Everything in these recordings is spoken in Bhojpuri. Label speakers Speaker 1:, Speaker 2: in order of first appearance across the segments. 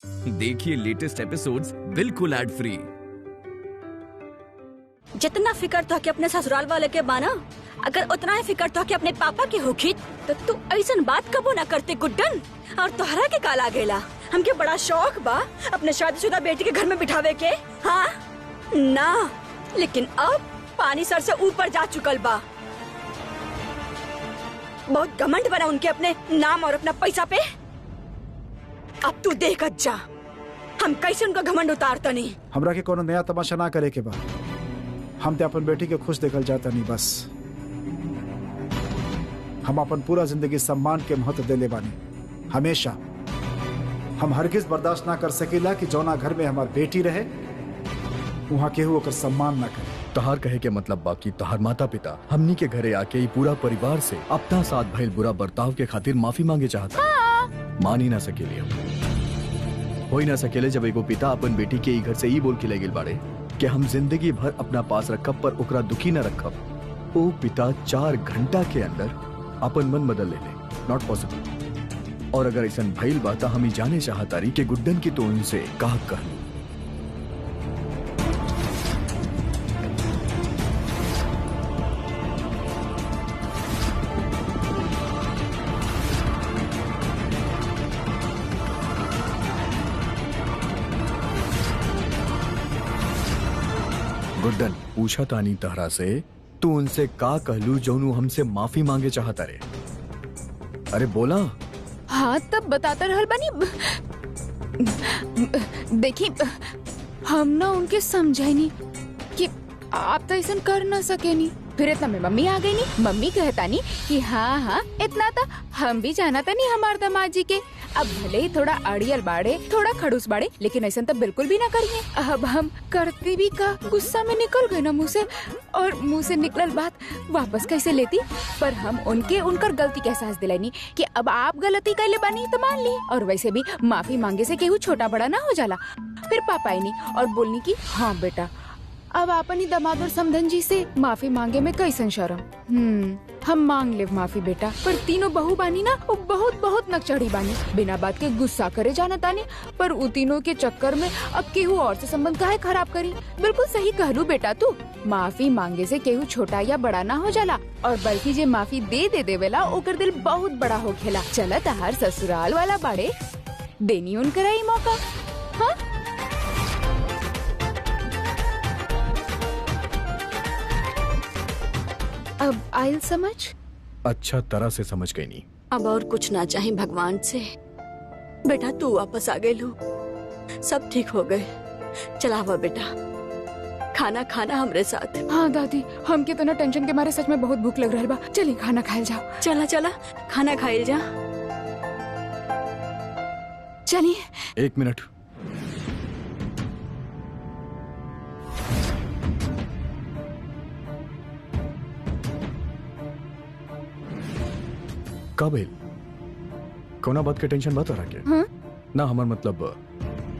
Speaker 1: देखिए लेटेस्ट एपिसोड्स बिल्कुल एड फ्री।
Speaker 2: जितना फिकर तो के अपने ससुराल वाले के बाना, अगर उतना ही फिकर तो के अपने पापा के होखी तो तू ऐसन बात कबो ना करते गुड्डन। और तोहरा के काला गेला हमके बड़ा शौक बा अपने शादीशुदा बेटी के घर में बिठावे के। हाँ ना, लेकिन अब पानी सर से ऊपर जा चुकल बा। बहुत घमंड बना उनके अपने नाम और अपना पैसा पे। अब तू देख जा हम कैसे उनका घमंड उतारता नहीं।
Speaker 3: हमरा के कोनो नया तमाशा ना करे के बा। हम ते अपन बेटी के खुश देखल जाता नहीं, बस हम अपन पूरा जिंदगी सम्मान के महत्व देले बानी। हमेशा हम हरगिज बर्दाश्त ना कर सकेला कि जौना घर में हमार बेटी रहे वहाँ केहू ओकर सम्मान ना करे।
Speaker 4: तहार कहे के मतलब बाकी तहार माता पिता हमनी के घरे आके ही पूरा परिवार से अपना साथ भइल बुरा बर्ताव के खातिर माफी मांगे चाहता। मान ही ना सकेले, हो ही ना सकेले जब एगो पिता अपन बेटी के ई घर से ई बोल के ले गेल बाड़े कि हम जिंदगी भर अपना पास रखब पर ओकरा दुखी न रखब। ओ पिता 4 घंटा के अंदर अपन मन बदल ले। Not possible. और अगर ऐसा भइल बा त हम ही जाने चाहतारी कि गुड्डन की तो उनसे का कहलू। गुड्डन पूछा तानी तहरा से तू उनसे का कहलू जौनू हमसे माफी मांगे चाहता रे। अरे बोला।
Speaker 5: हाँ तब बताता रहल बानी। देखी हम ना उनके समझाई कि आप तो ऐसा कर ना सके नी। फिर इतना में मम्मी आ गई नी। मम्मी कहता नी कि हाँ हाँ इतना था हम भी जाना था नी हमारे दामाद जी के। अब भले ही थोड़ा अड़ियल बाड़े थोड़ा खड़ूस बाड़े लेकिन ऐसा तो बिल्कुल भी ना करिए। अब हम करती भी का गुस्सा में निकल गए ना मुँह से, और मुँह से निकलल बात वापस कैसे लेती। पर हम उनके उनकर गलती का एहसास दिलानी कि अब आप गलती कैले बानी तो मान ली। और वैसे भी माफी मांगे से केहू छोटा बड़ा ना हो जाला। फिर पापा आई नी और बोलनी की हाँ बेटा अब आपन ही दामाद और समधन जी से माफी मांगे में कैसन शर्म। हम मांग ले माफी बेटा। पर तीनों बहू बानी ना वो बहुत बहुत नकचढ़ी बानी। बिना बात के गुस्सा करे जाना तानी। पर उ तीनों के चक्कर में अब केहू और से संबंध काहे खराब करी। बिल्कुल सही कहलू बेटा तू। माफी मांगे से केहू छोटा या बड़ा ना हो जाला, और बल्कि जे माफी दे देवेला ओकर दिल बहुत बड़ा हो खेला। चला तहार ससुराल वाला बाड़े देनी उनकरा ही मौका। हाँ अब आयल समझ।
Speaker 4: अच्छा तरह से समझ गई नी।
Speaker 2: अब और कुछ ना चाहिए भगवान से। बेटा तू वापस आ गए लू, सब ठीक हो गए। चला हुआ बेटा खाना खाना हमरे साथ।
Speaker 5: हाँ दादी हमके तो ना टेंशन के मारे सच में बहुत भूख लग रहा बा। चलिए खाना खाए जाओ।
Speaker 2: चला चला खाना खाए जा।
Speaker 5: चलिए।
Speaker 4: 1 मिनट। काबिल कोना बात के टेंशन बात हो रहा के ना। हमार मतलब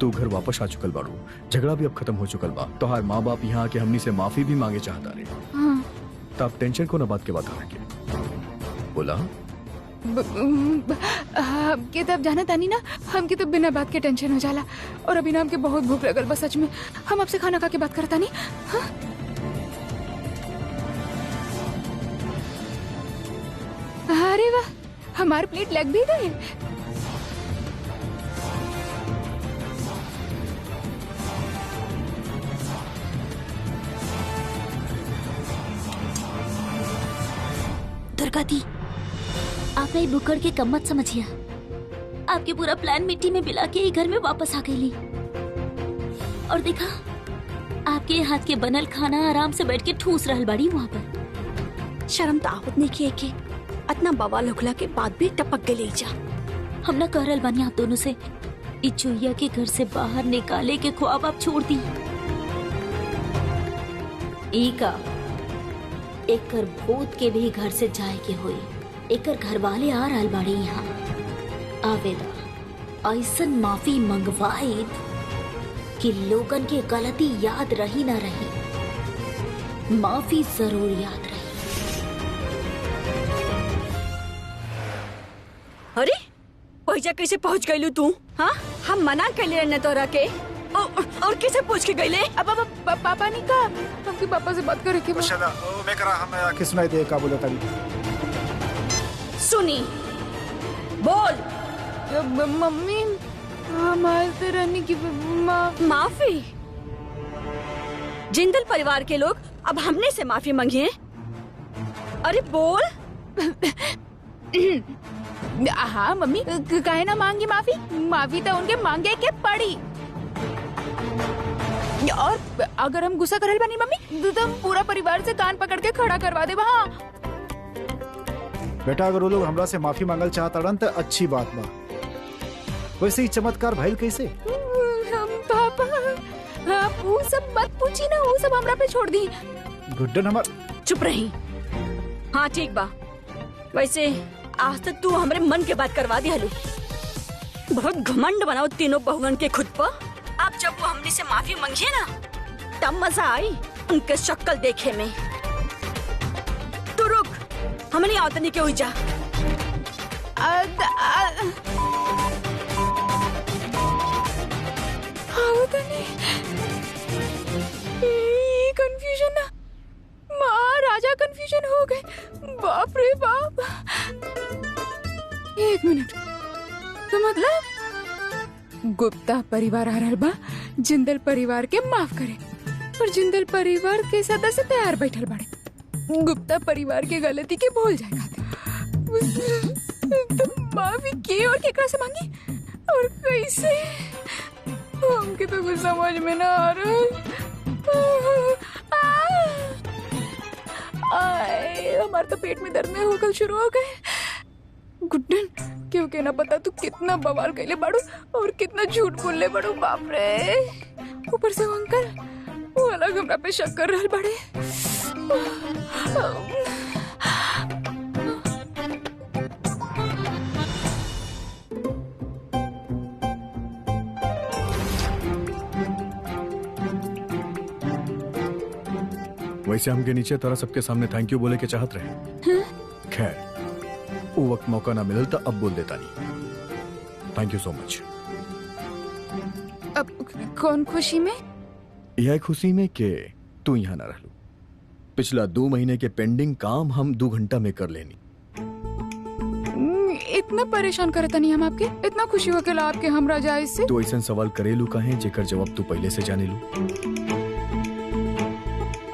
Speaker 4: तू घर वापस आ चुकल बाड़ू, झगड़ा भी अब खत्म हो चुकल बा। तोहार माँ बाप यहाँ आके हमनी से माफी भी मांगे चाहता रे। तब टेंशन कोना बात के बात हो रहा के बोला।
Speaker 5: हमके तब जाना तानी ना हमके तो बिना बात के टेंशन हो जाला। और अभी ना हमके बहुत भूख लगल बस सच में। हम आपसे खाना खा के बात करता नहीं। हाँ? अरे वाह हमारे प्लेट लग भी गए।
Speaker 6: दुर्गा दी आपने ये बुकड़ के कम मत समझिए। आपके पूरा प्लान मिट्टी में मिला के घर में वापस आ गई। और देखा आपके हाथ के बनल खाना आराम से बैठ के ठूस रहल बाड़ी वहाँ पर।
Speaker 2: शर्म तो आवत नहीं किए के इतना बवाल होखला के बाद भी टपक के ले जा।
Speaker 6: हम ना कह रहल बानी आप दोनों से इस चुईया के घर से बाहर निकाले के ख्वाब आप छोड़ दी। का एकर भूत के भी घर से जाए के होई। एकर घर वाले आ रहल बाड़ी यहाँ। आवेदा ऐसन माफी मंगवाई कि लोगन के गलती याद रही ना रही, माफी जरूर याद रही।
Speaker 2: अरे पैसा कैसे पहुंच गईलू तू? हाँ हम मना कर ले रहे तोरा के और किसे पूछ के गईले?
Speaker 5: अब पापा नहीं कहा हमके पापा से बात करे के बा।
Speaker 3: शायद मैं करा हम आके सुनाई दे का बोला ताली।
Speaker 2: सुनी बोल।
Speaker 5: मम्मी हमारे से रहने की
Speaker 2: माफी? जिंदल परिवार के लोग अब हमने से माफी मांगी है? अरे बोल।
Speaker 5: हाँ मम्मी काहे ना मांगी माफी? माफी तो उनके मांगे के पड़ी। और अगर हम गुस्सा करल बानी मम्मी तो हम पूरा परिवार से कान पकड़ के खड़ा करवा दे वहाँ।
Speaker 3: बेटा अगर वो लोग हमरा से माफी मांगल चाहता तो अच्छी बात बा। वैसे ही चमत्कार भइल कैसे?
Speaker 5: हम पापा आप वो सब मत पूछी ना, वो सब हमरा पे छोड़ दी।
Speaker 3: गुड्डन हमार
Speaker 2: चुप रही। हाँ ठीक बा। वैसे आज तक तू हमरे मन के बात करवा दी हलू। बहुत घमंड बनाओ तीनों बहुगन के खुद पर। अब जब वो हमने से माफी मांगी ना तब मजा आई उनके शक्ल देखे में। तू रुक, हमें नहीं आवतनी के हुई जा।
Speaker 5: कंफ्यूजन ना महाराजा कंफ्यूजन हो गए। बाप रे बाप। एक मिनट तो मतलब गुप्ता परिवार आ रहल बा जिंदल परिवार के माफ करे और जिंदल परिवार के सदस्य तैयार बैठल बाड़े गुप्ता परिवार के गलती के भूल जाए खातिर। तो माफी के और केकरा से मांगी और कैसे? हमके तो कुछ समझ में ना आ रहा। हमारे तो पेट में दर्द में होकर शुरू हो गए। गुड्डन क्योंकि ना पता तू कितना बवाल कैले बाड़ू और कितना झूठ बोलले बाड़ू। बाप रे। ऊपर से वो अंकल वो अलग हमरा पे शक कर रहल बाड़े।
Speaker 4: वैसे हमके नीचे तरह सबके सामने थैंक यू बोले के चाहत रहे। खैर वो वक्त मौका ना मिलल तो अब बोल देता नहीं। Thank you so much.
Speaker 5: अब कौन खुशी में?
Speaker 4: यह खुशी में के तू यहाँ ना रहलू। पिछला 2 महीने के पेंडिंग काम हम 2 घंटा में कर लेनी।
Speaker 5: इतना परेशान करता नहीं हम आपके? इतना खुशी हो के आपके हमरा जाए इससे?
Speaker 4: तो ऐसा सवाल करेलू काहे जेकर जवाब तू पहले से जाने लू।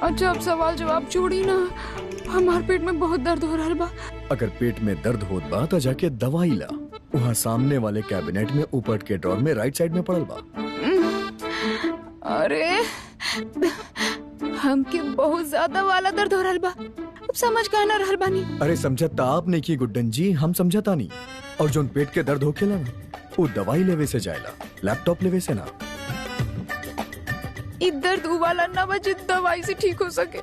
Speaker 5: अच्छा अब सवाल जवाब छोड़ी ना। हमार पेट में बहुत दर्द हो रहा बा।
Speaker 4: अगर पेट में दर्द होत बा तो जाके दवाई ला। वहाँ सामने वाले कैबिनेट में ऊपर के ड्रॉर में राइट साइड में पड़ल बा।
Speaker 5: अरे हमके बहुत ज्यादा वाला दर्द हो रहा बा। अब समझ का ना रहल बानी।
Speaker 4: अरे समझता आप नहीं की गुड्डन जी, हम समझता नहीं। और जो पेट के दर्द होखेला ना वो दवाई लेवे से जाएला, लैपटॉप लेवे से ना।
Speaker 5: दर्द वाला ना बजे दवाई से ठीक हो सके।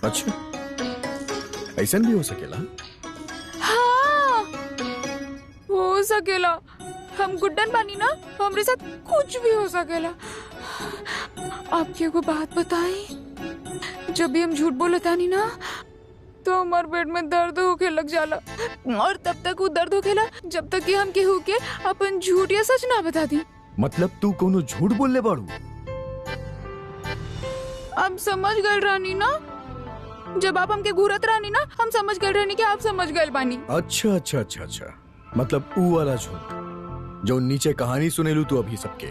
Speaker 4: अच्छा ऐसा भी हो सकेला?
Speaker 5: हाँ हो सकेला। हम गुड्डन बानी ना, हमरे साथ कुछ भी हो सकेला। आपकी को बात बताई, जब भी हम झूठ बोलता नहीं ना तो हमारे पेट में दर्द होके लग जाला। और तब तक वो दर्द होखेला जब तक कि हम केहू के अपन झूठ या सच ना बता दी।
Speaker 4: मतलब तू कोनो झूठ बोलले बाड़ू?
Speaker 5: अब समझ गए रानी ना, जब आप हमके घूरत रानी ना हम समझ गए रानी कि आप समझ गए बानी।
Speaker 4: अच्छा अच्छा अच्छा अच्छा, मतलब ऊ वाला झूठ जो नीचे कहानी सुनेलू तू अभी सबके।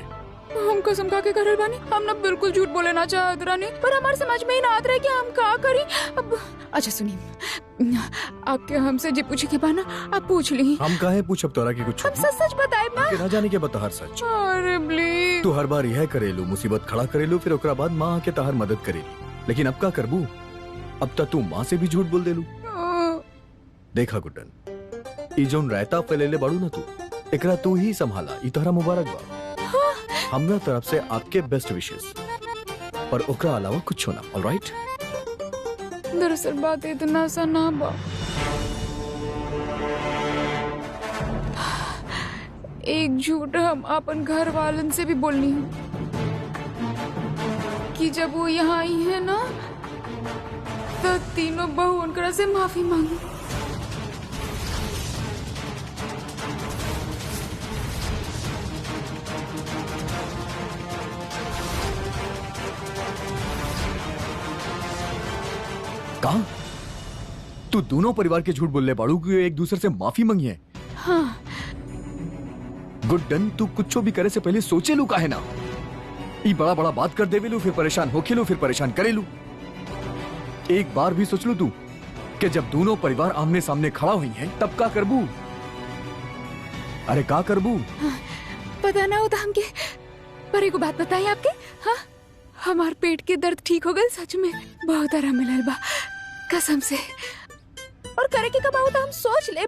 Speaker 5: हम कसम खा के करल बानी, हम ना बिल्कुल झूठ बोले ना चाहत रानी, पर हमारे समझ में ही ना आत रहे कि हम का करी। अब अच्छा सुनिए, आपके हमसे जे पूछे के बाना आप पूछ ली।
Speaker 4: हम काहे पूछब तोरा के कुछ?
Speaker 5: हम सच सच बताए ना।
Speaker 4: ना जाने के बता हर सच।
Speaker 5: अरे प्लीज।
Speaker 4: तू हर बार यह करेलू, मुसीबत खड़ा करेलू, फिर ओकरा बाद माँ के तहार मदद करेली। लेकिन अब का करबू? अब तक तू माँ से भी झूठ बोल देलू। देखा गुड्डन, ई जोन रायता फैलेले बाड़ू ना तू, एकरा तू ही संभाला। ई तोहरा मुबारक बा। हमरा तरफ से आपके बेस्ट विशेस, पर ओकरा अलावा कुछ ना। ऑलराइट?
Speaker 5: दरअसल बात इतना सा ना बा। एक झूठ हम अपन घर वालन से भी बोलनी हूँ कि जब वो यहाँ आई है ना तो तीनों बहू उनकरा से माफी मांगी।
Speaker 4: कहा? तू दोनों परिवार के झूठ बोलने बाड़ू कि एक दूसरे से माफी मांगी है।
Speaker 5: हाँ।
Speaker 4: गुड्डन, तू कुछ भी करे से पहले सोचे लू काहे ना? ई बड़ा बड़ा बात कर देवे लू, फिर परेशान होके लू, फिर परेशान करे लू। एक बार भी सोच लू तू कि जब दोनों परिवार आमने सामने खड़ा हुई हैं तब का करबू? अरे का करबू?
Speaker 5: पता ना होता हमके, पर एगो बात बताई आपके। हाँ, हमार पेट के दर्द ठीक हो गए सच में। बहुत आराम मिलल बा कसम से। और करे के कब होता हम सोच ले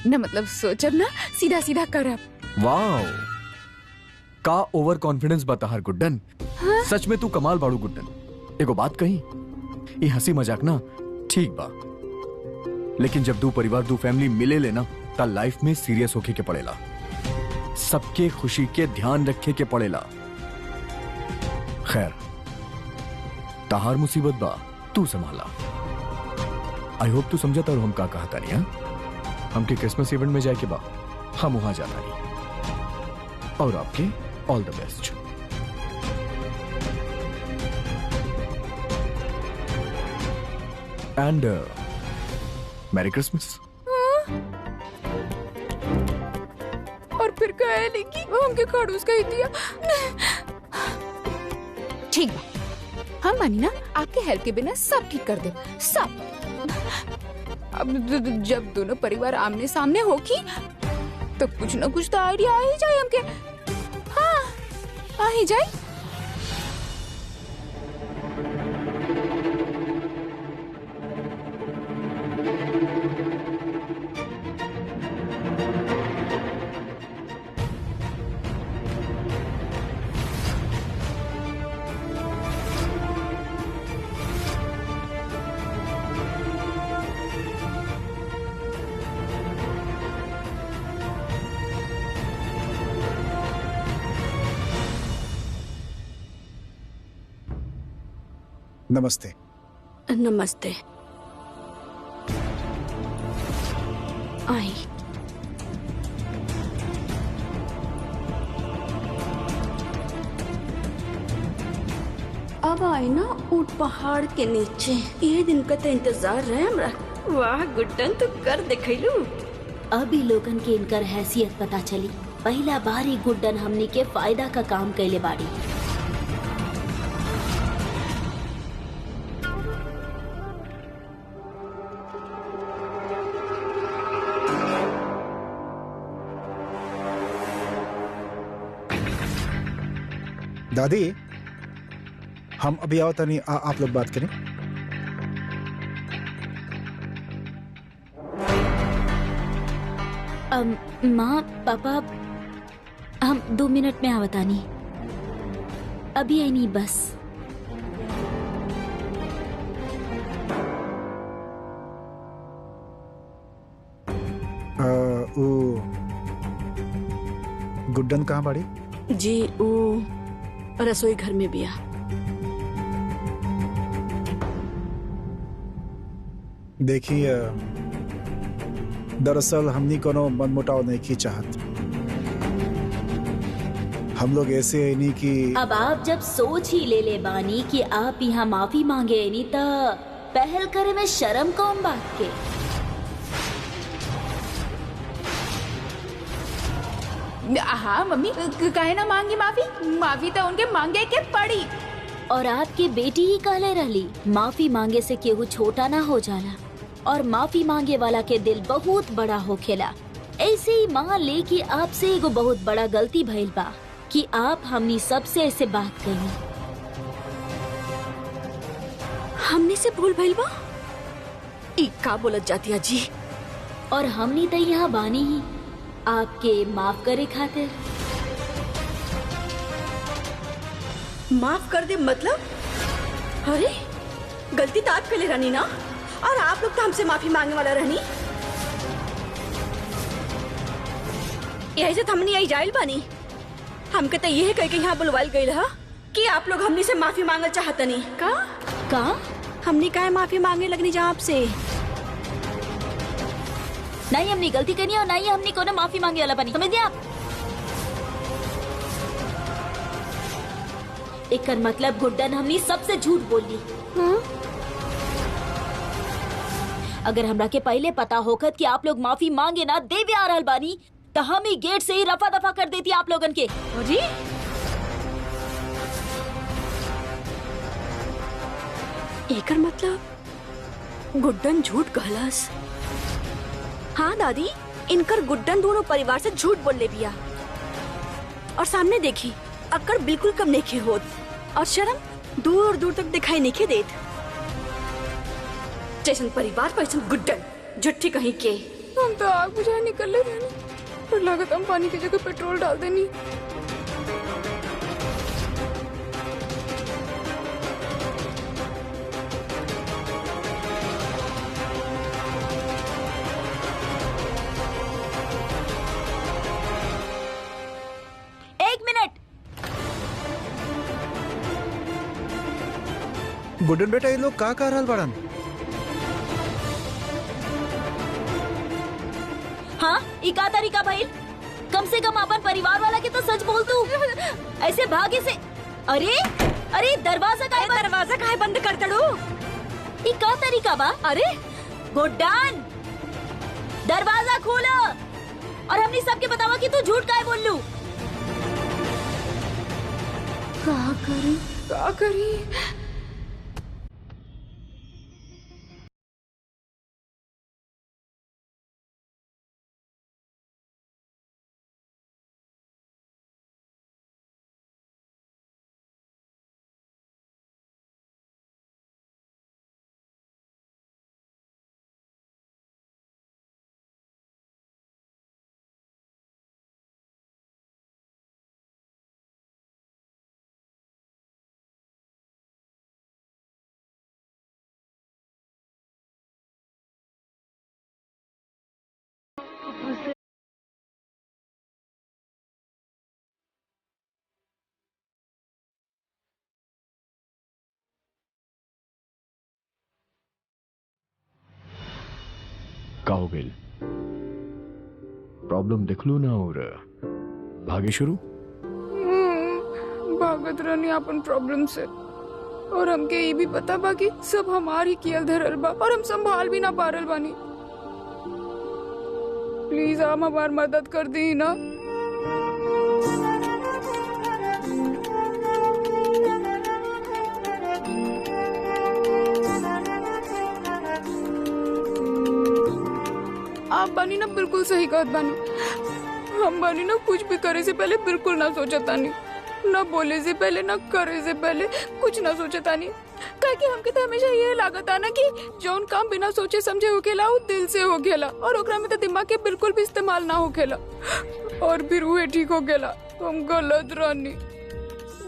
Speaker 5: न, मतलब सोचब ना, सीधा सीधा करब।
Speaker 4: वाओ, का ओवर कॉन्फिडेंस बता हर गुड्डन।
Speaker 5: हाँ?
Speaker 4: सच में तू कमाल बाड़ू गुड्डन। एगो बात कही, ये हंसी मजाक ना ठीक बा, लेकिन जब दो परिवार दो फैमिली मिले लेना ता लाइफ में सीरियस होके के पड़ेला। सबके खुशी के ध्यान रखे के पड़ेला। खैर, ताहार मुसीबत बा, तू संभाला। आई होप तू समझता और हम का कहता नहीं। हाँ, हमके क्रिसमस इवेंट में जाए के बा, हम वहां जाना नहीं। और आपके all the best. And merry Christmas.
Speaker 5: और फिर कहे कि हमके खड़ूस कही दिया। ठीक बा, हम मानी ना, आपके हेल्प के बिना सब ठीक कर दे, सब। अब जब दोनों परिवार आमने सामने होगी तो कुछ ना कुछ तो आइडिया आ ही जाए हमके। हाँ, आ ही जाए।
Speaker 3: नमस्ते।
Speaker 2: नमस्ते। आई। अब आई ना ऊट पहाड़ के नीचे। ये दिन का तो इंतजार रहे हमरा। वाह गुड्डन, तू कर दिखैलू।
Speaker 6: अभी लोगन के इनकर हैसियत पता चली। पहला बार ही गुड्डन हमनी के फायदा का काम कैले बाड़ी।
Speaker 3: दादी, हम अभी आओ तनी, आप लोग बात करें।
Speaker 6: माँ पापा, हम 2 मिनट में आवतानी। अभी आई नहीं बस।
Speaker 3: गुड्डन कहाँ बाड़ी?
Speaker 2: जी वो रसोई घर में बिया।
Speaker 3: देखिए, दरअसल हमनी कोनो मनमुटाव नहीं की चाहत। हम लोग ऐसे नहीं कि
Speaker 6: अब आप जब सोच ही ले बानी कि आप यहाँ माफी मांगे नहीं, तो पहल करे में शर्म कौन बात के?
Speaker 5: हाँ मम्मी, काहे ना मांगी माफी? माफी तो उनके मांगे के पड़ी।
Speaker 6: और आपके बेटी ही कहले रहली, माफी मांगे से केहू छोटा ना हो जाला, और माफी मांगे वाला के दिल बहुत बड़ा होखेला। ऐसे ही मान ले कि आपसे एगो बहुत बड़ा गलती भइल बा कि आप हमनी सबसे ऐसे बात कही।
Speaker 2: हमने से भूल भइल बा? ई का बोलत जाती है जी?
Speaker 6: और हमनी तो यहाँ बानी ही आपके माफ करे खातिर।
Speaker 2: माफ कर दे मतलब? अरे गलती तो आप के रहनी ना, और आप लोग तो हमसे माफी मांगने वाला रहनी। यही से हमने यही जाइल बानी। हमके तो यही कह के यहाँ बुलवाइल गई है कि आप लोग हमनी से माफी मांगना चाहतनी। का हमनी काहे माफी मांगे लगनी जा आपसे?
Speaker 6: नहीं हमने गलती करनी और नहीं हमने कोनो माफी मांगे वाला बनी, समझ गए आप? एक मतलब गुड्डन हमने सबसे झूठ बोली। अगर हमरा के पहले पता होखत कि आप लोग माफी मांगे ना देवे आ रहल बानी तो हम ही गेट से ही रफा दफा कर देती आप लोगन के।
Speaker 2: अरे एकर मतलब गुड्डन झूठ कहलस। हाँ दादी, इनकर गुड्डन दोनों परिवार से झूठ बोल ले बिया और सामने देखी अक्कड़ बिल्कुल कम नहीं होत और शर्म दूर दूर तक दिखाई नहीं देत। जैसन परिवार वैसन गुड्डन झुट्ठी कहीं के।
Speaker 5: हम तो आग बुझाए निकले रहनी और लागत हम पानी की जगह पेट्रोल डाल देनी।
Speaker 6: एक मिनट।
Speaker 7: गुड्डन बेटा, ये लोग का कर रहल बाड़न?
Speaker 6: हाँ, इका तरीका भाई, कम से कम अपन परिवार वाला के तो सच बोल तू। ऐसे भागे से। अरे अरे दरवाजा काहे बंद कर तड़ो? इका तरीका बा? अरे गुड्डन, दरवाजा खोलो और हमने सबके बतावा कि तू झूठ काहे बोल लू।
Speaker 5: का करी?
Speaker 4: का हो गई? प्रॉब्लम देख लो ना और भागे शुरू।
Speaker 5: भागत रहनी अपन प्रॉब्लम से और हमके ये भी पता बा कि सब हमार ही कियल धरल बा और हम संभाल भी ना पा रहल बानी। प्लीज आप हमार मदद कर दी ना। आप बानी ना बिल्कुल सही कहत बानी। हम बानी ना कुछ भी करे से पहले बिल्कुल ना सोचतानी, ना बोले से पहले ना करे से पहले कुछ ना सोचतानी। काहे कि हमके तो हमेशा ये लागत ना कि जौन काम बिना सोचे समझे होखेला वो दिल से होखेला और ओकरा में तो दिमाग के बिल्कुल भी इस्तेमाल ना होखेला और फिर वो ठीक होखेला। हम गलत रहनी।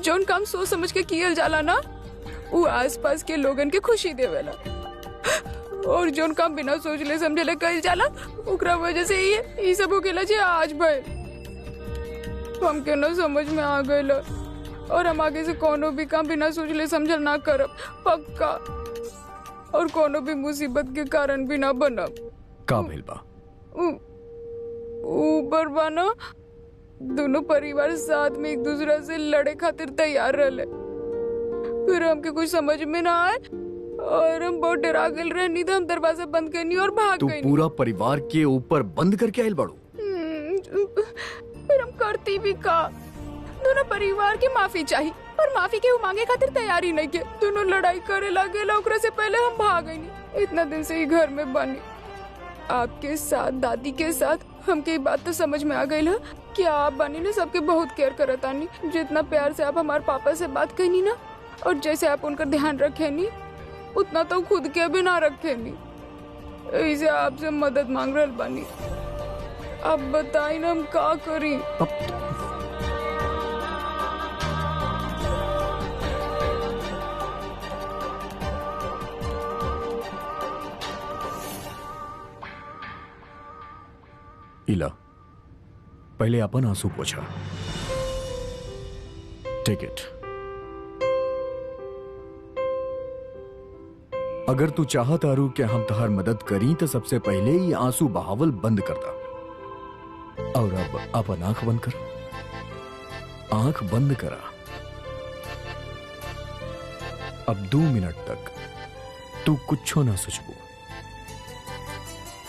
Speaker 5: जौन काम सोच समझ के कियल जाला ना वो आसपास के लोगन के खुशी देवेला और जौन काम बिना सोचले समझले कइल जाला ओकरा वजह से ये सब होखेला जे आज भइल। हमके ना समझ में आ गइल और हम आगे से कोनो भी काम बिना सोचले समझल ना करब पक्का और कोनो भी मुसीबत के कारण भी ना बनब।
Speaker 4: का भइल बा?
Speaker 5: ऊपर बा ना दोनों परिवार साथ में एक दूसरे से लड़े खातिर तैयार रहले। फिर हमके कुछ समझ में ना आए और हम बहुत डरा गए रहनी तो हम दरवाजा बंद करनी और भाग गई।
Speaker 4: तू पूरा परिवार के ऊपर बंद करके आयल बाड़ू?
Speaker 5: फिर हम करती भी का? दोनों परिवार की माफी चाहिए पर माफी के वो मांगे खातिर तैयारी नहीं के। दोनों लड़ाई करे लगे ओकरा से पहले हम भाग गई। इतना दिन से ही घर में बनी आपके साथ दादी के साथ हमके ये बात तो समझ में आ गई है कि आप बनी ने सबके बहुत केयर करतानी। जितना प्यार से आप हमारे पापा से बात कहनी ना और जैसे आप उनका ध्यान रखे नी उतना तो खुद के भी ना रखे नी। ऐसे आपसे मदद मांग रहा बानी। अब बताई ना हम का करी?
Speaker 4: इला पहले अपन आंसू पोछा। Take it. अगर तू चाहत आरू कि हम तहार मदद करी तो सबसे पहले ही आंसू बहावल बंद कर दा। और अब अपन आंख बंद कर। आंख बंद करा। अब 2 मिनट तक तू कुछ ना सोचबू।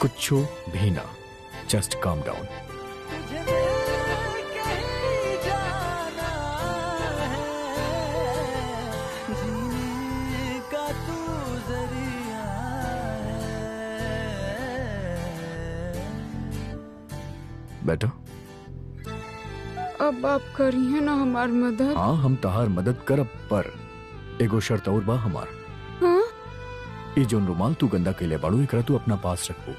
Speaker 4: कुछ भी ना, जस्ट काम डाउन। बेटा
Speaker 5: अब आप करिए ना हमार मदद।
Speaker 4: हाँ, हम तहार मदद करब, पर एगो शर्त और बा हमार।
Speaker 5: हाँ?
Speaker 4: ई जोन रुमाल तू गंदा कैले बाड़ू, एकरा तू अपना पास रखो,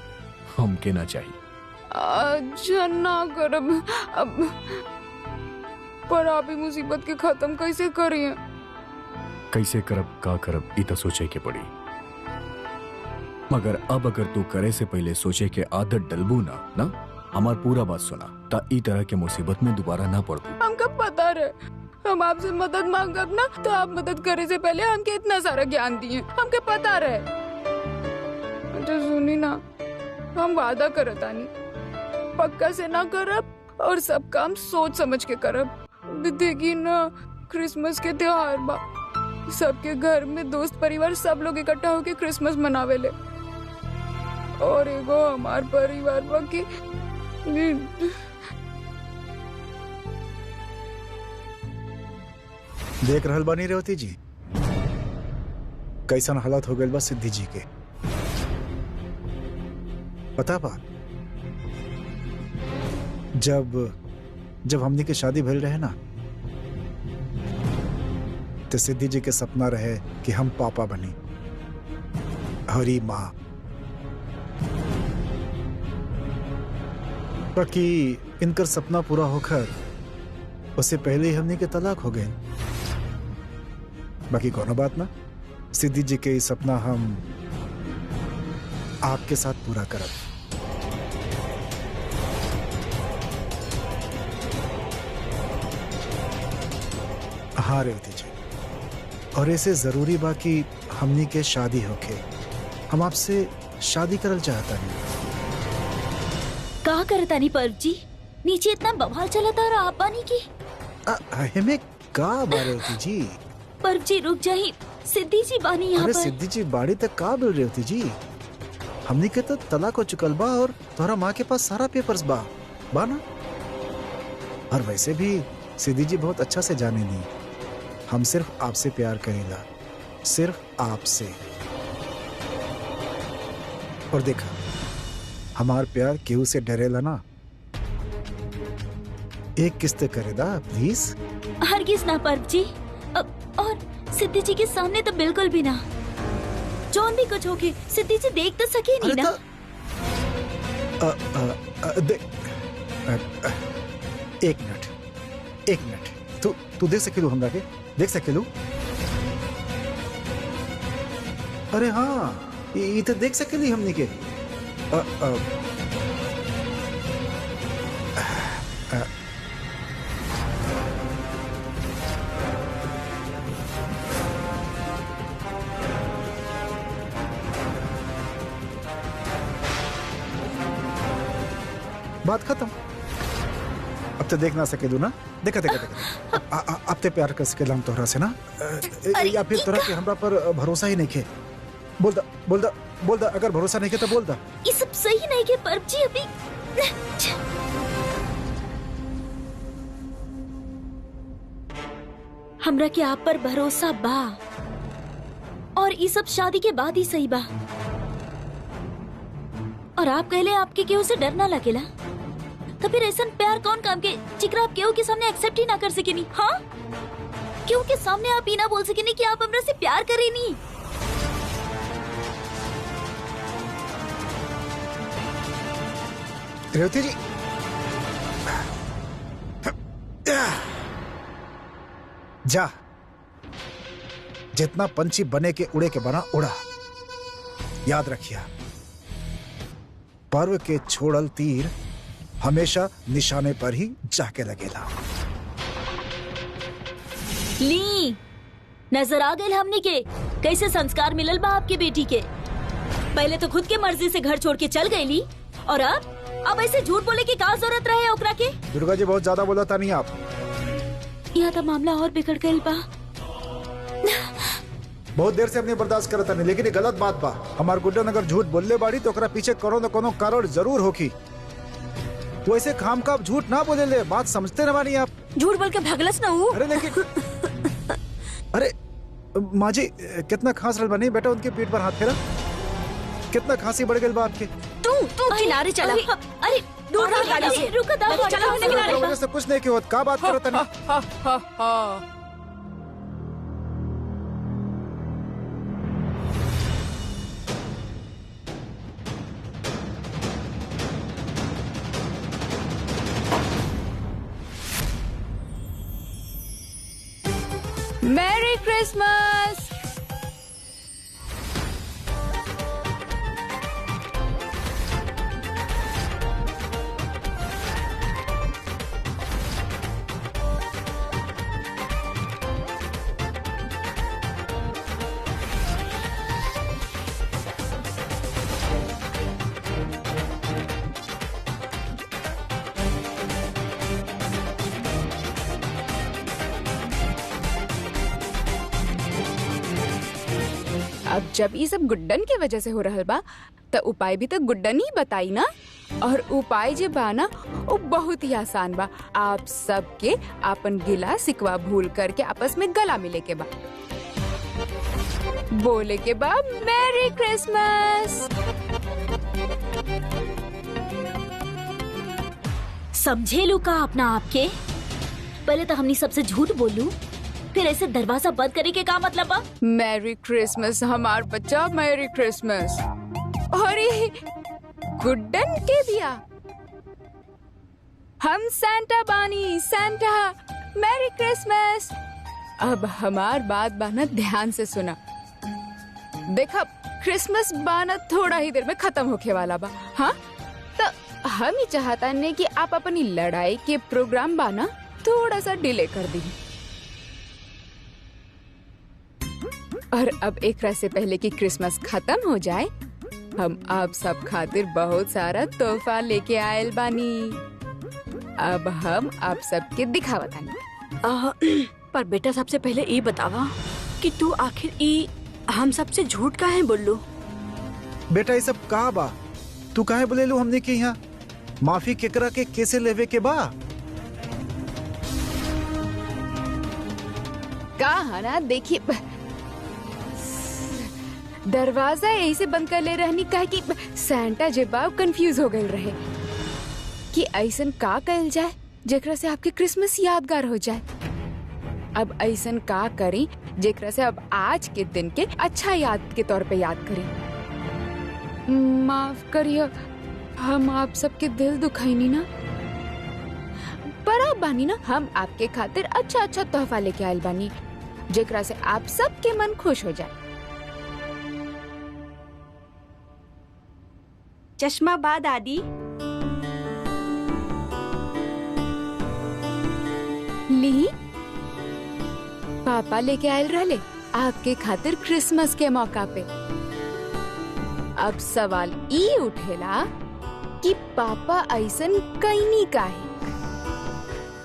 Speaker 4: हमके ना चाहिए।
Speaker 5: अच्छा ना करब अब, पर आप ही मुसीबत के खत्म कैसे करिए?
Speaker 4: कैसे करब का करब ई तो सोचे के पड़ी, मगर अब अगर तू करे से पहले सोचे के आदत डलबू ना हमार पूरा बात सुना, ता ई तरह के मुसीबत में दोबारा ना पड़बू।
Speaker 5: हमका पता रहे, हम आपसे मदद मांगब ना तो आप मदद करे से पहले हमके इतना सारा ज्ञान दिए, हमके पता रहे। तो सुनी ना, हम वादा करतानी पक्का से ना करब और सब काम सोच समझ के करब। देखी ना, क्रिसमस के त्योहार बा, सबके घर में दोस्त परिवार सब लोग इकट्ठा होके क्रिसमस मनावेले, और एगो हमार परिवार बा की
Speaker 3: देख रहल बानी रेवती जी कैसन हालत हो गए बा सिद्धि जी के। पता बा, जब हमनी के शादी भइल रहे ना, तो सिद्धि जी के सपना रहे कि हम पापा बनी, हरी माँ। बाकी इनकर सपना पूरा होकर उससे पहले ही हमनी के तलाक हो गए। बाकी कोनो बात ना, सिद्धि जी के सपना हम आपके साथ पूरा करब। हाँ रेवती जी, और ऐसे जरूरी बा कि हमनी के शादी होके, हम आपसे शादी करल चाहता नहीं।
Speaker 6: कहा करतानी पर्व जी, नीचे इतना बवाल चलता और आप बानी की।
Speaker 3: हमें का बारे होती जी?
Speaker 6: पर्व जी रुक जाही, सिद्धि जी बानी यहाँ
Speaker 3: अरे
Speaker 6: पर।
Speaker 3: सिद्धि जी बाड़ी तक का बोल रही होती जी? हमने के तो तलाक हो चुकल बा और तोहरा माँ के पास सारा पेपर्स बा ना। और वैसे भी सिद्धि जी बहुत अच्छा से जाने नहीं, हम सिर्फ आपसे प्यार करेला, सिर्फ आपसे। और देखा, हमार प्यार केहू से डरेला ना। एक किस्त करेदा प्लीज।
Speaker 6: हरगिज ना पर्व जी, और सिद्धि जी के सामने तो बिल्कुल भी ना। जौन भी कुछ होके सिद्धि जी देख तो सके नहीं ना।
Speaker 3: एक मिनट, तू देख सकेलू, हमरा के देख सकेलू? अरे हाँ, ये तो देख सकेली हमनी के। बात खत्म। अब तो देख ना सकेलू ना। देखा अब ते प्यार कर सकेला हम तोहरा से ना, या फिर तोहरा के हमरा पर भरोसा ही नहीं खे? बोल दा अगर भरोसा नहीं के तो बोल दा।
Speaker 6: ये सब सही नहीं के पर्व जी, अभी हमरा के आप पर भरोसा बा, और ये सब शादी के बाद ही सही बा। और आप कहले आपके केहू से डर ना लगेला, तो फिर ऐसा प्यार कौन काम के जिकरा आप केहू के सामने एक्सेप्ट ही ना कर सकेनी? हाँ, केहू के सामने आप ही ना बोल सकेनी कि आप हमरा से प्यार करेनी।
Speaker 3: रेवती जी, जा, जितना पंछी बने के उड़े के बना उड़ा। याद रखिया, पर्व के छोड़ल तीर हमेशा निशाने पर ही जाके लगेला।
Speaker 6: ली, नजर आ गए हमने के कैसे संस्कार मिलल बा आपके बेटी के। पहले तो खुद के मर्जी से घर छोड़ के चल गई ली, और अब ऐसे झूठ बोले की का जरूरत रहे ओकरा के?
Speaker 3: दुर्गा जी, बहुत ज्यादा बोला था नहीं आप।
Speaker 6: यहाँ तो मामला और बिगड़ गई बा।
Speaker 3: बहुत देर से हमने बर्दाश्त करता नहीं, लेकिन ये गलत बात बा। हमार गुड्डन अगर झूठ बोलले बाड़ी तो ओकरा पीछे करो न कोनो कारण जरूर होगी। वैसे खाम का झूठ ना बोले ले, बात समझते न बानी आप।
Speaker 2: झूठ बोल के भगलस ना हूँ।
Speaker 3: अरे लेकिन अरे माँ जी कितना खांस रहा बनी बेटा, उनके पीठ पर हाथ फेरा। कितना खांसी बढ़ गई बात के।
Speaker 2: तू किनारे चला।
Speaker 6: अरे
Speaker 2: दूर रह गाड़ी से।
Speaker 6: रुको दादा,
Speaker 2: चला हमने किनारे।
Speaker 3: वजह से कुछ नहीं क्यों होता, का बात करता नहीं।
Speaker 5: Merry Christmas. अब जब ये सब गुड्डन के वजह से हो रहल बा तो उपाय भी तो गुड्डन ही बताई ना। और उपाय जे बा ना वो बहुत ही आसान बा। आप सबके अपन गिला सिकवा भूल करके आपस में गला मिले के बा, बोले के बा मैरी क्रिसमस।
Speaker 6: समझे लू का अपना आपके? पहले तो हमने सबसे झूठ बोलू, फिर ऐसे दरवाजा बंद करे के का मतलब बा?
Speaker 5: मैरी क्रिसमस हमार बच्चा, मैरी क्रिसमस। और ये गुड्डन के दिया हम सैंटा बानी, सैंटा मैरी क्रिसमस। अब हमार बात बाना ध्यान से सुना। देखा क्रिसमस बाना थोड़ा ही देर में खत्म होके वाला बा। हाँ तो हम ही चाहता नहीं कि आप अपनी लड़ाई के प्रोग्राम बाना थोड़ा सा डिले कर दी। और अब एक रात से पहले कि क्रिसमस खत्म हो जाए, हम आप सब खातिर बहुत सारा तोहफा लेके आयल बानी। अब हम आप सबके दिखावतानी।
Speaker 2: पर बेटा सबसे पहले ये बतावा कि तू आखिर ई हम सबसे झूठ काहे बोलू?
Speaker 3: बेटा ये सब का बा? तू काहे बोले लू हमने के यहाँ माफी केकरा के कैसे लेवे के बा?
Speaker 5: कहा ना, देखिए दरवाजा यही से बंद कर ले रहनी कहे कि सैंटा जवाब कंफ्यूज हो गए रहे कि ऐसन का कल जाए जेकरा से आपके क्रिसमस यादगार हो जाए। अब ऐसन का करी जेकरा से अब आज के दिन के अच्छा याद के तौर पे याद करी। माफ करिए, हम आप सबके दिल दुखाईनी ना, पर आप बानी ना हम आपके खातिर अच्छा अच्छा तोहफा लेके आयल बानी जेकरा से आप सबके मन खुश हो जाए।
Speaker 2: चश्मा बा दादी।
Speaker 5: ली पापा लेके आयल रहले आपके खातिर क्रिसमस के मौका पे। अब सवाल ई उठेला कि पापा ऐसन कईनी काहे?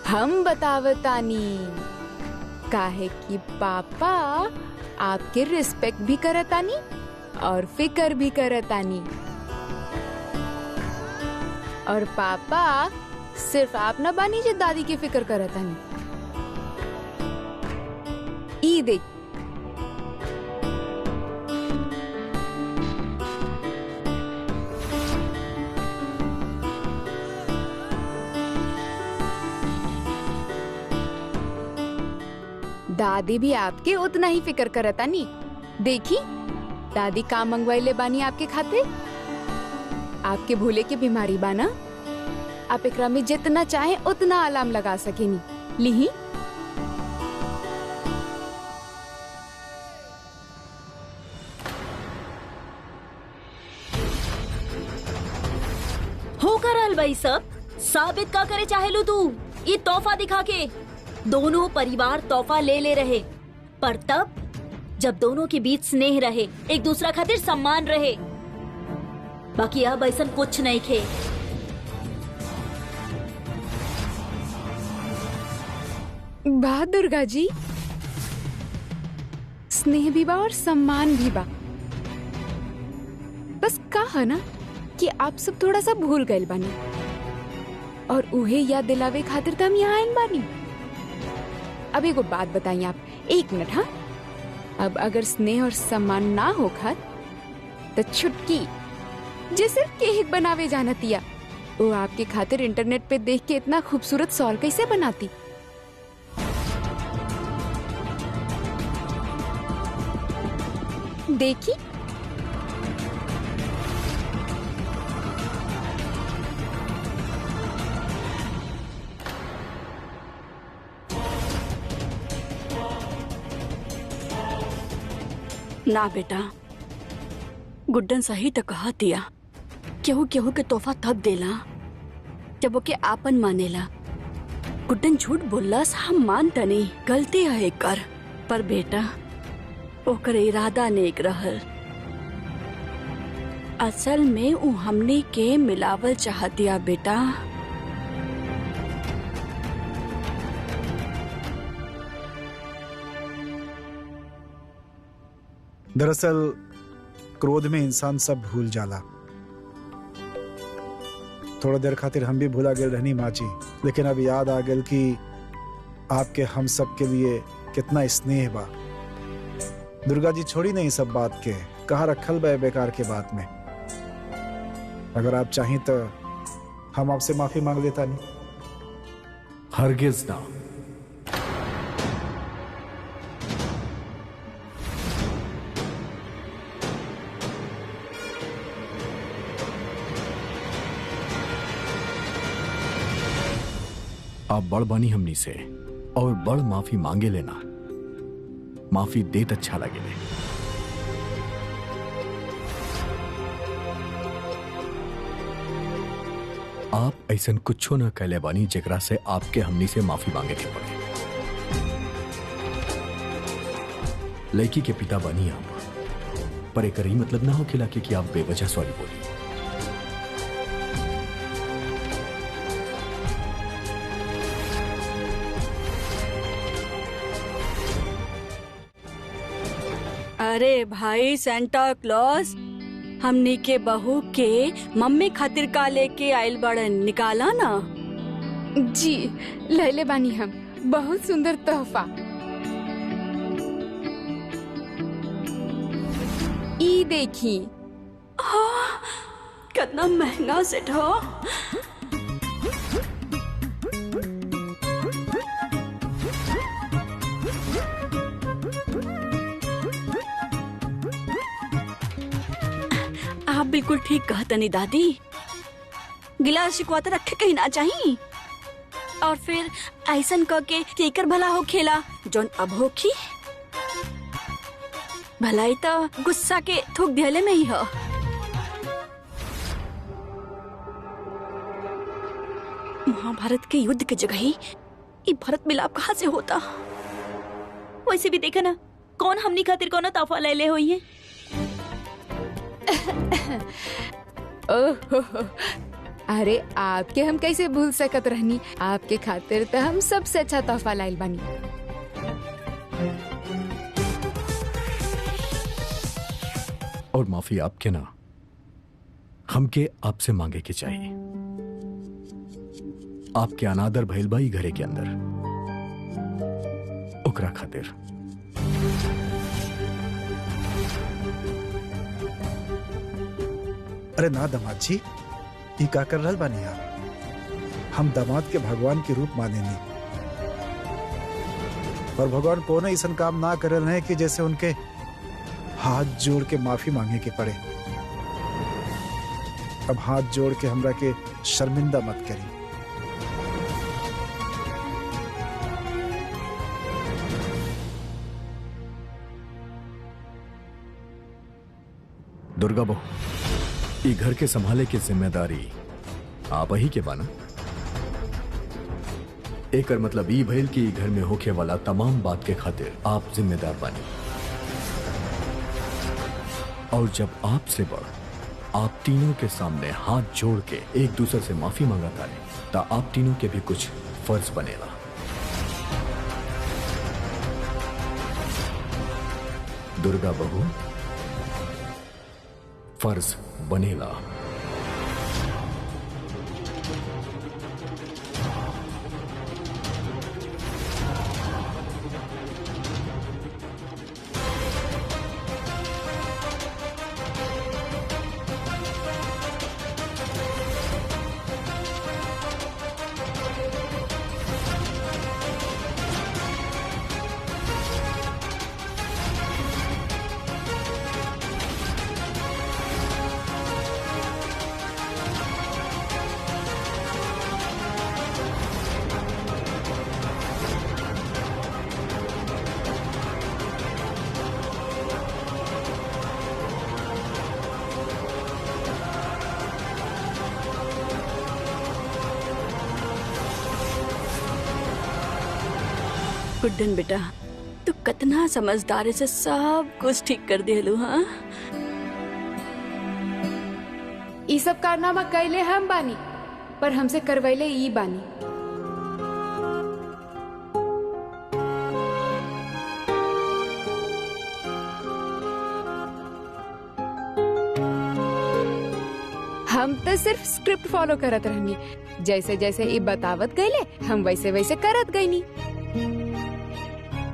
Speaker 5: हम बतावतानी काहे कि पापा आपके रिस्पेक्ट भी करतानी और फिकर भी करतानी। और पापा सिर्फ आप न बानी जे दादी की फिक्र करतानी। ई देख दादी भी आपके उतना ही फिक्र करतानी। देखी दादी का मंगवाइले बानी आपके खातिर। आपके भूले की बीमारी बाना, आप एकरा में जितना चाहे उतना अलार्म लगा सकेनी। लिही
Speaker 6: हो करल भाई सब साबित का करे चाहे लू तू? ये तोहफा दिखा के दोनों परिवार तोहफा ले रहे, पर तब जब दोनों के बीच स्नेह रहे, एक दूसरा खातिर सम्मान रहे। बाकी अब ऐसा कुछ नहीं खे।
Speaker 5: वाह दुर्गा जी, स्नेह भी बा और सम्मान भी बा। बस कहा ना कि आप सब थोड़ा सा भूल गए बानी और उहे याद दिलावे खातिर तो हम यहाँ आइन बानी। अब एगो बात बताइए आप, 1 मिनट। हाँ, अब अगर स्नेह और सम्मान ना हो खात तो छुटकी जे सिर्फ केक बनावे जानतिया वो आपके खातिर इंटरनेट पे देख के इतना खूबसूरत सॉल कैसे बनाती। देखी
Speaker 2: ना बेटा, गुड्डन सही तो कहा दिया। केहू केहू के तोहफा तब देला जब ओके आपन मानेला। गुड्डन झूठ बोलस, हम मानता नहीं, गलती है कर। पर बेटा ओकर इरादा नेक रहल। असल में उ हमने के मिलावल चाहतिया बेटा।
Speaker 3: दरअसल क्रोध में इंसान सब भूल जाला। थोड़ा देर खातिर हम भी भूला गेल रहनी माँ जी, लेकिन अब याद आ गेल कि आपके हम सब के लिए कितना स्नेह बा। दुर्गा जी छोड़ी नहीं सब बात के, कहा रखल बे बेकार के बात में। अगर आप चाहें तो हम आपसे माफी मांग लेता नहीं।
Speaker 4: हरगिज ना। आप बड़ बनी हमनी से और बड़ माफी मांगे लेना। माफी देत अच्छा लगे। आप ऐसन कुछो न कहले बानी जेकरा से आपके हमनी से माफी मांगे के पड़े। लड़की के पिता बनी आप, पर एक ही मतलब ना हो खिला कि आप बेवजह सॉरी बोली।
Speaker 2: अरे भाई सेंटा क्लॉज, हमनी के बहू के मम्मी खातिर का लेके आइल बड़न, निकाला ना।
Speaker 5: जी लैले बानी हम, बहुत सुंदर तोहफा। ई देखी।
Speaker 2: कितना महंगा सेट हो। आप बिल्कुल ठीक कहतनी दादी। गिलास शिकवाते रखे कहीं ना चाहिए। और फिर ऐसन कह के केकर भला हो खेला जोन अब होखी। भलाई तो गुस्सा के थूक दिहले में ही हो। महाभारत के युद्ध के जगह ही ये भरत मिलाप कहाँ से होता।
Speaker 6: वैसे भी देखा ना, कौन हमनी खातिर कोनो तोहफा ले ले हुई है।
Speaker 5: ओहो, अरे आपके हम कैसे भूल सकत रहनी। आपके खातिर तो हम सबसे अच्छा तोहफा लाइल बानी।
Speaker 4: और माफी आपके ना, हमके आपसे मांगे के चाहिए। आपके अनादर भइल बाई घरे के अंदर, ओकरा खातिर।
Speaker 3: अरे ना दामाद जी, ये का कर रहल बानी आप। हम दामाद के भगवान के रूप माने नहीं, और भगवान कौन ऐसा काम ना कर रहे हैं कि जैसे उनके हाथ जोड़ के माफी मांगे के पड़े। अब हाथ जोड़ के हमरा के शर्मिंदा मत करी।
Speaker 4: दुर्गा बहू, ये घर के संभाले की जिम्मेदारी आप ही के बाना। एकर मतलब ई भइल कि घर में होके वाला तमाम बात के खातिर आप जिम्मेदार बानी। और जब आपसे बड़ आप तीनों के सामने हाथ जोड़ के एक दूसरे से माफी मांगता है, तो आप तीनों के भी कुछ फर्ज बनेला। दुर्गा बहू फर्ज बनेला।
Speaker 2: गुड्डन बेटा, तू कितना समझदारी से सब कुछ ठीक कर देलू। हाँ,
Speaker 5: ई सब कारनामा कैले हम बानी, पर हमसे करवैले ई बानी। हम तो सिर्फ स्क्रिप्ट फॉलो करत रहनी, जैसे जैसे ई बतावत गईले हम वैसे वैसे करत गईनी।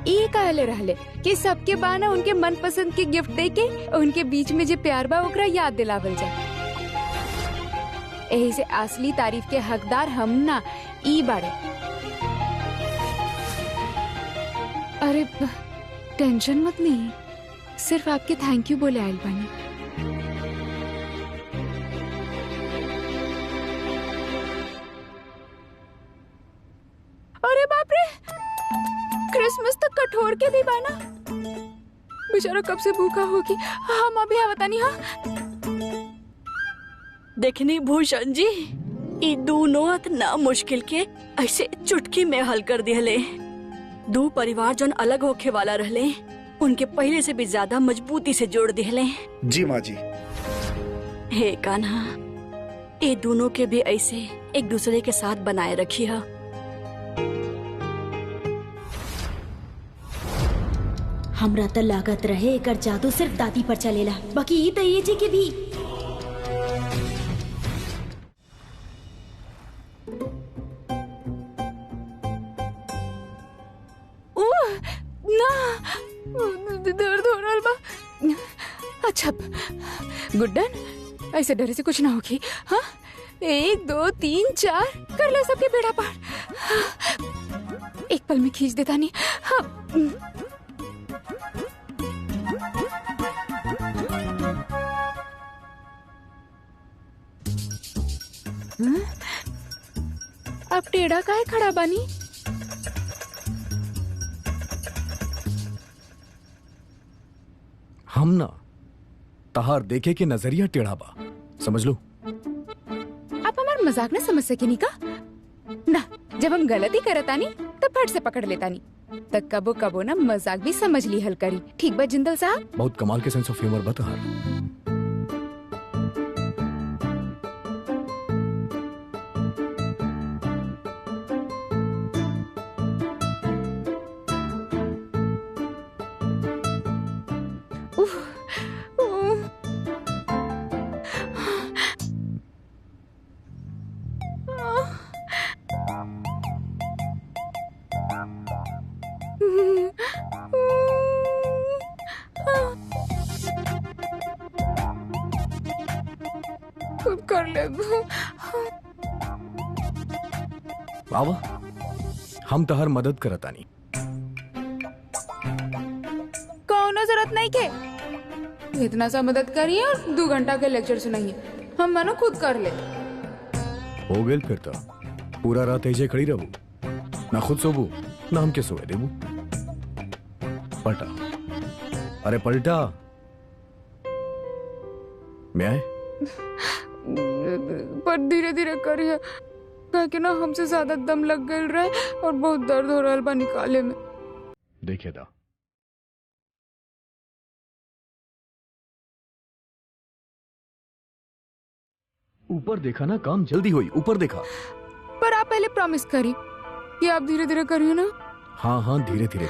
Speaker 5: ये कहले रहले कि सबके बाना उनके मनपसंद के गिफ्ट दे के उनके बीच में जो प्यार बा ओकरा याद दिलावल जाए। यही से असली तारीफ के हकदार हम ना, ई बाड़े। अरे टेंशन मत नहीं, सिर्फ आपके थैंक यू बोले आयल बानी। अरे बाप रे, क्रिसमस तक कठोर के भी बाना, बेचारा कब से भूखा होगी। हम अभी आवतानी। हाँ
Speaker 2: देखनी भूषण जी, ई दोनों इतना मुश्किल के ऐसे चुटकी में हल कर दिहले। दो परिवार जोन अलग होके वाला रहले, उनके पहले से भी ज्यादा मजबूती से जोड़ दिहले।
Speaker 3: जी माँ जी।
Speaker 2: हे कान्हा, ये दोनों के भी ऐसे एक दूसरे के साथ बनाए रखी है।
Speaker 6: हमरा त लागत रहे एकर जादू सिर्फ दादी पर चलेला, बाकी ई त ये जी के भी।
Speaker 5: दर्द हो रहा बा। अच्छा गुड्डन, ऐसे डरे से कुछ ना होगी। हाँ, 1 2 3 4 कर लो सबके बेड़ा पार। एक पल में खींच देता नहीं। हाँ अब टेढ़ा काहे खड़ा बानी?
Speaker 4: हम ना तहार देखे के नजरिया टेढ़ा बा, समझ लो।
Speaker 5: आप हमार मजाक ना समझ सके नी का ना, जब हम गलती करतानी तब फट से पकड़ लेतानी, तब कबो कबो ना मजाक भी समझ ली हल करी। ठीक बा जिंदल साहब?
Speaker 4: बहुत कमाल के सेंस ऑफ ह्यूमर बा तहार।
Speaker 5: कर ले
Speaker 4: बाबा, हम तहार मदद करतानी।
Speaker 5: कौनो जरूरत नहीं के, इतना सा मदद करिए और 2 घंटा के लेक्चर सुनाइए। हम मानो खुद कर ले।
Speaker 4: हो गेल फिर तो पूरा रात ऐसे खड़ी रहू, ना खुद सोबू ना हमके सोए देबू। पलटा, अरे पलटा। मैं आए?
Speaker 5: पर धीरे धीरे करिए, कि ना हमसे ज्यादा दम लग गई रहे और बहुत दर्द हो रहा बा निकाले में।
Speaker 4: देखिए दा, ऊपर देखा ना, काम जल्दी हुई। ऊपर देखा।
Speaker 5: पर आप पहले प्रॉमिस करी कि आप धीरे धीरे करिए ना।
Speaker 4: हाँ हाँ, धीरे धीरे।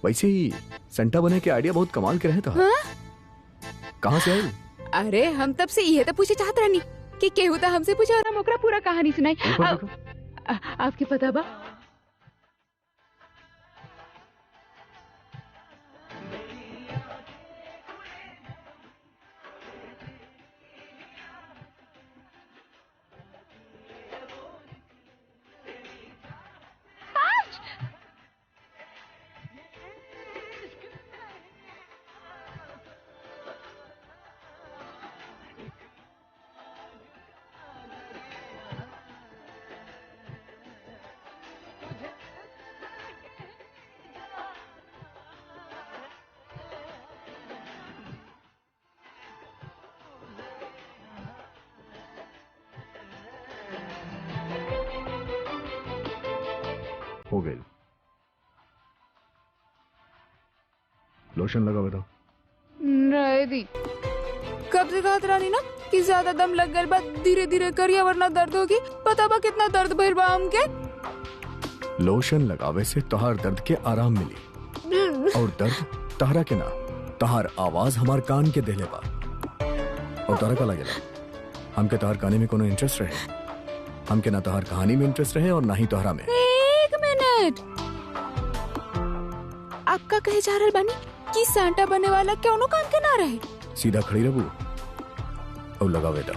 Speaker 4: वैसे ही सेंटा बने के आइडिया बहुत कमाल के रहे था। कहाँ से आई?
Speaker 5: अरे हम तब से ये तो पूछे चाहत रहनी कि केहू तो हमसे पूछे और हम ओकरा पूरा कहानी सुनाई। आपके पता बा?
Speaker 4: हो गई। लोशन लगा बताओ।
Speaker 5: नहीं दी, कब से कहत रानी ना कि ज्यादा दम लग गल बा, धीरे धीरे करिया वरना दर्द होगी। पता बा कितना दर्द भइल बा हमके।
Speaker 4: लोशन लगावे से तोहार दर्द के आराम मिली और दर्द तहरा के ना, तहार आवाज हमार कान के देले बा। और तहरा का लगेला हमके तहार कहानी में कोनो इंटरेस्ट रहे? हमके ना तहार कहानी में इंटरेस्ट रहे और ना ही तोहरा में।
Speaker 5: एक मिनट, आपका कहे जा रहे बानी कि सांता बने वाला क्यों काम के ना रहे?
Speaker 4: सीधा खड़ी रहू और लगावे दा।